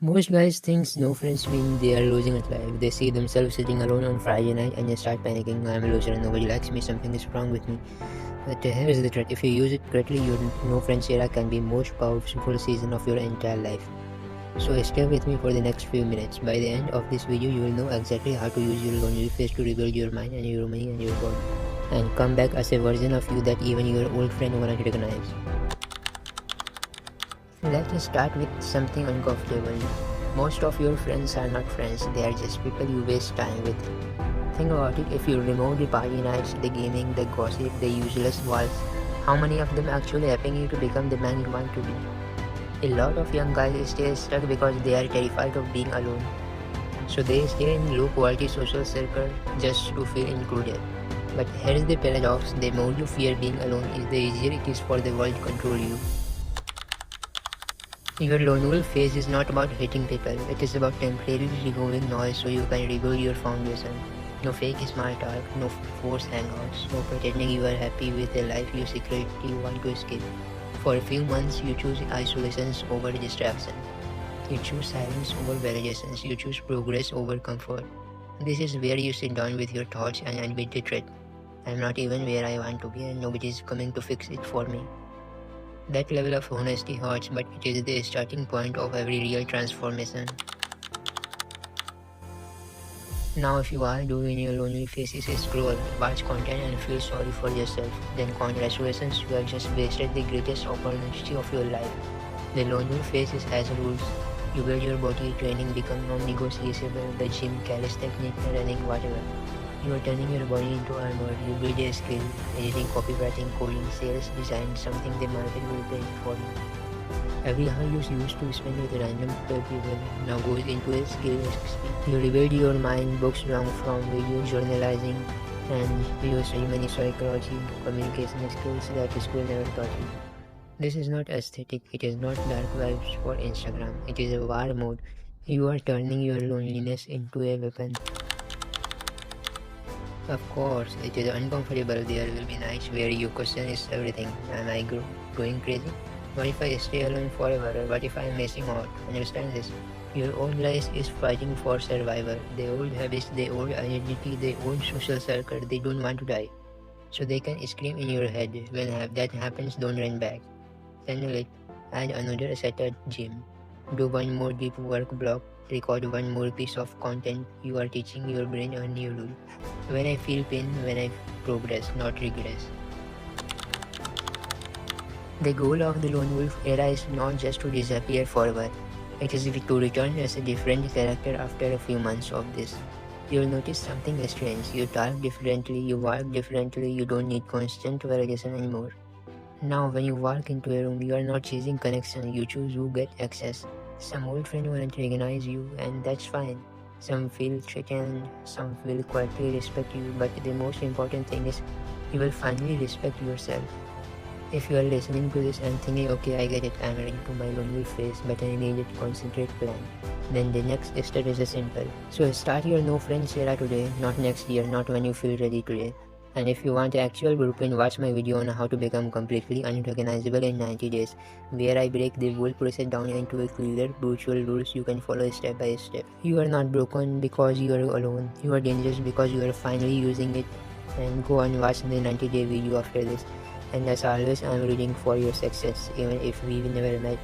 Most guys think no friends mean they are losing at life. They see themselves sitting alone on Friday night and they start panicking. I'm a loser and nobody likes me, something is wrong with me. But here's the truth, if you use it correctly, your no friends era can be most powerful season of your entire life. So stay with me for the next few minutes. By the end of this video, you will know exactly how to use your lonely phase to rebuild your mind and your money and your body. And come back as a version of you that even your old friend won't recognize. Let us start with something uncomfortable. Most of your friends are not friends, they are just people you waste time with. Think about it, if you remove the party nights, the gaming, the gossip, the useless walls, how many of them actually helping you to become the man you want to be? A lot of young guys stay stuck because they are terrified of being alone. So they stay in low quality social circle just to feel included. But here's the paradox, the more you fear being alone is the easier it is for the world to control you. Your lone wolf phase is not about hating people, it is about temporarily removing noise so you can rebuild your foundation. No fake smart talk, no forced hangouts, no pretending you are happy with the life you secretly want to escape. For a few months, you choose isolations over distraction. You choose silence over validations. You choose progress over comfort. This is where you sit down with your thoughts and admit the truth. I'm not even where I want to be and nobody is coming to fix it for me. That level of honesty hurts, but it is the starting point of every real transformation. Now if you all do in your lonely phases is scroll, watch content and feel sorry for yourself, then congratulations, you have just wasted the greatest opportunity of your life. The lonely phase has rules. You build your body, training become non-negotiable, the gym, calisthenics, running, whatever. You are turning your body into armor, you build a skill, editing, copywriting, coding, sales, design, something the market will pay for you. Every hour you used to spend with random people now goes into a skill. You rebuild your mind, books learned from video journalizing, and you study many psychology, communication skills that school never taught you. This is not aesthetic, it is not dark vibes for Instagram, it is a war mode. You are turning your loneliness into a weapon. Of course, it is uncomfortable. There will be nights where you question is everything. Am I going crazy? What if I stay alone forever? What if I am missing out? Understand this. Your old life is fighting for survival. The old habits, the old identity, the old social circle, they don't want to die. So they can scream in your head. When that happens, don't run back. Channel it. Add another asset at gym. Do one more deep work block. Record one more piece of content. You are teaching your brain a new rule. When I feel pain, when I progress, not regress. The goal of the lone wolf era is not just to disappear forever. It is to return as a different character after a few months of this. You'll notice something strange. You talk differently, you walk differently, you don't need constant validation anymore. Now when you walk into a room, you are not chasing connection, you choose who get access. Some old friend won't recognize you and that's fine. Some feel threatened, some will quietly respect you, but the most important thing is you will finally respect yourself. If you are listening to this and thinking, okay, I get it, I'm ready to my lonely phase, but I need a concentrate plan, then the next step is simple. So start your no friends era today, not next year, not when you feel ready today. And if you want the actual blueprint, watch my video on how to become completely unrecognizable in 90 days, where I break the whole process down into a clear, brutal rules you can follow step by step. You are not broken because you are alone. You are dangerous because you are finally using it. And go and watch the 90-day video after this. And as always, I am rooting for your success, even if we never met.